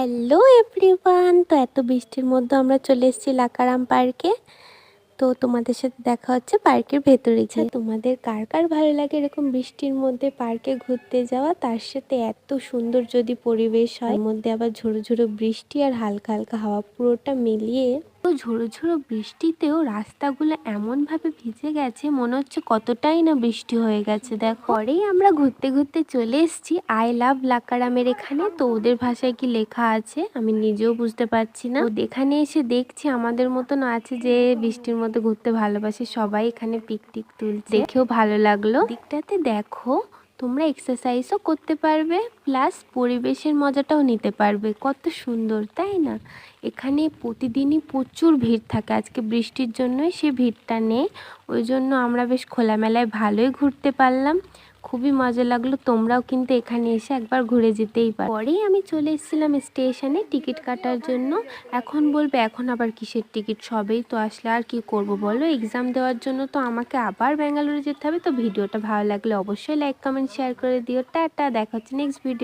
Hello everyone, তো এত বৃষ্টির মধ্যে আমরা চলে এসেছি লাকারাম পার্কে। তো তোমাদের সাথে দেখা হচ্ছে পার্কের ভেতরে গিয়ে। তোমাদের কার কার ভালো লাগে এরকম বৃষ্টির মধ্যে পার্কে ঘুরতে যাওয়া, তার সাথে এত সুন্দর যদি পরিবেশ হয়, মধ্যে আবার ঝোড়ো ঝোড়ো বৃষ্টি আর হালকা হালকা হাওয়া, পুরোটা মিলিয়ে তো ঝোড়ো ঝোড়ো বৃষ্টিতেও রাস্তাগুলো এমন ভাবে ভিজে গেছে, মনে হচ্ছে কতটাই না বৃষ্টি হয়ে গেছে। দেখো, পরেই আমরা ঘুরতে ঘুরতে চলে এসেছি আই লাভ লাকারামের এখানে। তো ওদের ভাষায় কি লেখা আছে আমি নিজেও বুঝতে পারছি না। তো এখানে এসে দেখছি আমাদের মতন আছে যে বৃষ্টির মধ্যে ঘুরতে ভালোবাসে, সবাই এখানে পিকনিক তুলছে, দেখেও ভালো লাগলো। দিকটাতে দেখো, তোমরা এক্সারসাইজও করতে পারবে, প্লাস পরিবেশের মজাটাও নিতে পারবে। কত সুন্দর, তাই না? এখানে প্রতিদিনই প্রচুর ভিড় থাকে, আজকে বৃষ্টির জন্যই সে ভিড়টা নেই। ওই জন্য আমরা বেশ খোলামেলায় ভালোই ঘুরতে পারলাম, খুবই মজা লাগলো। তোমরাও কিন্তু এখানে এসে একবার ঘুরে যেতেই পারো। পরেই আমি চলে এসেছিলাম স্টেশনে টিকিট কাটার জন্য। এখন বলবে এখন আবার কিসের টিকিট, সবেই তো আসলে আর কি করব বলো। এক্সাম দেওয়ার জন্য তো আমাকে আবার ব্যাঙ্গালোরে যেতে হবে। তো ভিডিওটা ভালো লাগলে অবশ্যই লাইক কমেন্ট শেয়ার করে দিও। টাটা, দেখা হচ্ছে নেক্সট ভিডিও।